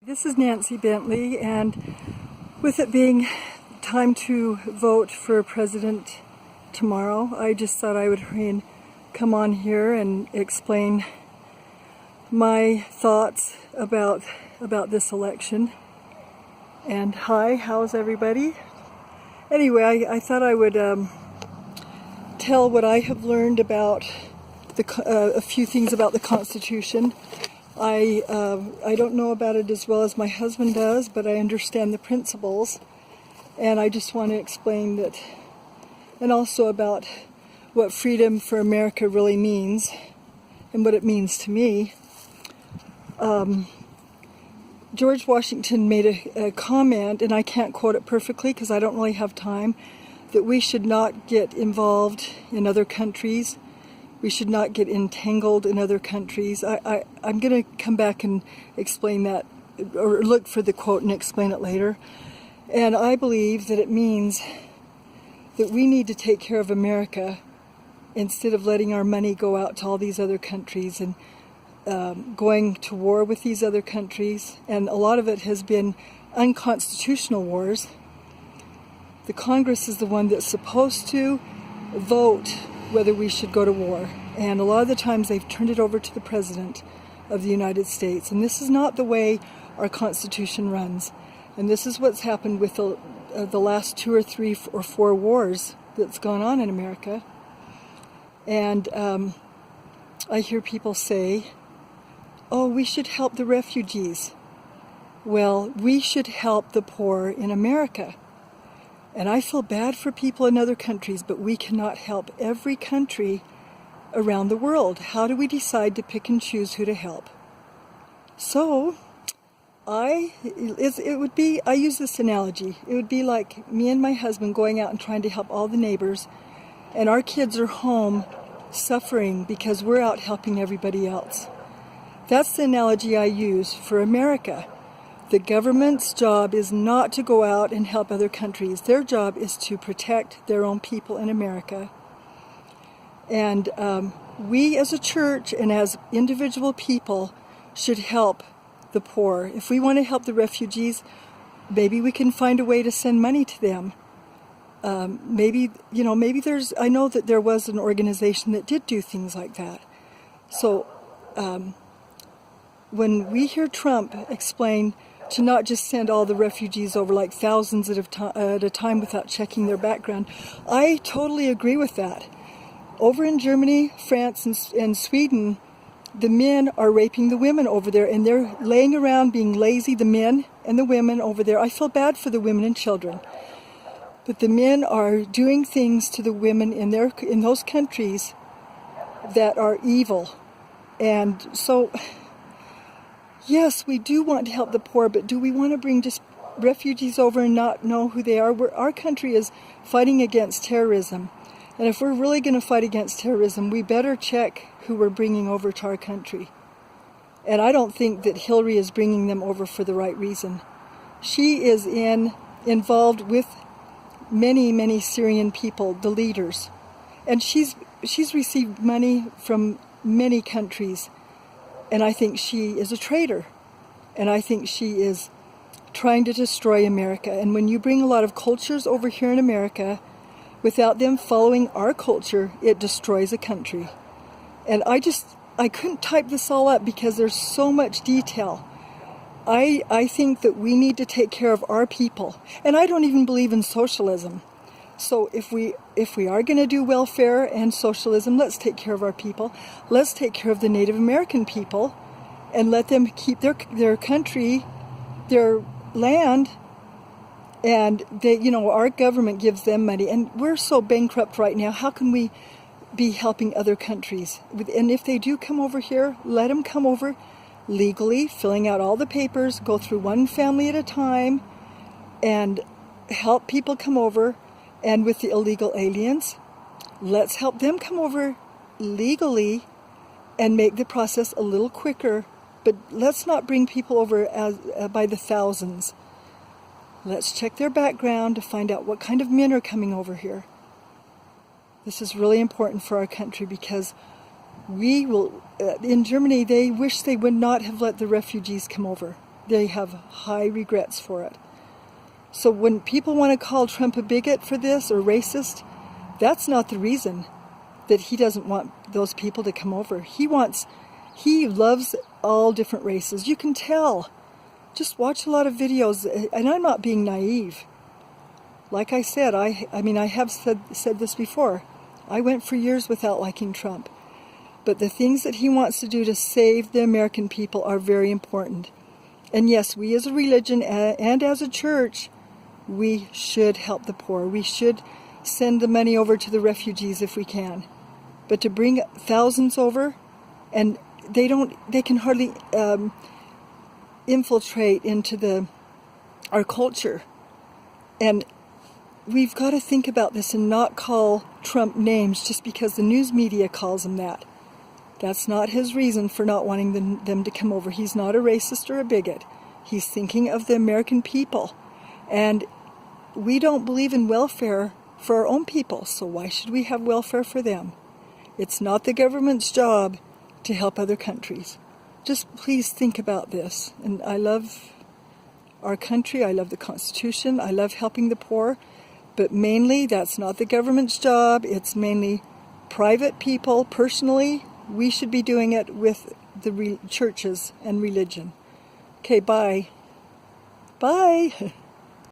This is Nancy Bentley, and with it being time to vote for president tomorrow, I just thought I would come on here and explain my thoughts about this election. And hi, how's everybody? Anyway, I thought I would tell what I have learned about a few things about the Constitution. I don't know about it as well as my husband does, but I understand the principles, and I just want to explain that, and also about what freedom for America really means and what it means to me. George Washington made a comment, and I can't quote it perfectly because I don't really have time, that we should not get involved in other countries. We should not get entangled in other countries. I'm going to come back and explain that, or look for the quote and explain it later. And I believe that it means that we need to take care of America instead of letting our money go out to all these other countries and going to war with these other countries. And a lot of it has been unconstitutional wars. The Congress is the one that's supposed to vote whether we should go to war. And a lot of the times they've turned it over to the President of the United States. And this is not the way our Constitution runs. And this is what's happened with the last 2 or 3 or 4 wars that's gone on in America. And I hear people say, oh, we should help the refugees. Well, we should help the poor in America. And I feel bad for people in other countries, but we cannot help every country around the world. How do we decide to pick and choose who to help? So, I use this analogy. It would be like me and my husband going out and trying to help all the neighbors, and our kids are home suffering because we're out helping everybody else. That's the analogy I use for America. The government's job is not to go out and help other countries. Their job is to protect their own people in America. And we as a church and as individual people should help the poor. If we want to help the refugees, maybe we can find a way to send money to them. Maybe I know that there was an organization that did do things like that. So when we hear Trump explain to not just send all the refugees over like thousands at a time without checking their background, I totally agree with that. Over in Germany, France, and Sweden, the men are raping the women over there, and they're laying around being lazy, the men and the women over there. I feel bad for the women and children. But the men are doing things to the women in those countries that are evil. And so, yes, we do want to help the poor, but do we want to bring just refugees over and not know who they are? Our country is fighting against terrorism. And if we're really going to fight against terrorism, we better check who we're bringing over to our country. And I don't think that Hillary is bringing them over for the right reason. She is involved with many, many Syrian people, the leaders. And she's received money from many countries. And I think she is a traitor. And I think she is trying to destroy America. And when you bring a lot of cultures over here in America, without them following our culture, it destroys a country. And I couldn't type this all up because there's so much detail. I think that we need to take care of our people. And I don't even believe in socialism. So if we are going to do welfare and socialism, let's take care of our people. Let's take care of the Native American people and let them keep their country, their land. And our government gives them money. And we're so bankrupt right now. How can we be helping other countries? And if they do come over here, let them come over legally, filling out all the papers, go through one family at a time, and help people come over. And with the illegal aliens, let's help them come over legally and make the process a little quicker. But let's not bring people over by the thousands. Let's check their background to find out what kind of men are coming over here. This is really important for our country because we will, in Germany, they wish they would not have let the refugees come over. they have high regrets for it. So when people want to call Trump a bigot for this or racist, that's not the reason that he doesn't want those people to come over. He loves all different races. You can tell. Just watch a lot of videos, and I'm not being naive. Like I said, I have said this before. I went for years without liking Trump. But the things that he wants to do to save the American people are very important. And yes, we as a religion and as a church, we should help the poor. We should send the money over to the refugees if we can. But to bring thousands over, and they can hardly infiltrate into our culture. And we've got to think about this and not call Trump names just because the news media calls him that. That's not his reason for not wanting them to come over. He's not a racist or a bigot. He's thinking of the American people. And we don't believe in welfare for our own people, so why should we have welfare for them? It's not the government's job to help other countries. Just please think about this. And I love our country. I love the Constitution. I love helping the poor. But mainly, that's not the government's job. It's mainly private people. Personally, we should be doing it with the churches and religion. Okay, bye. Bye.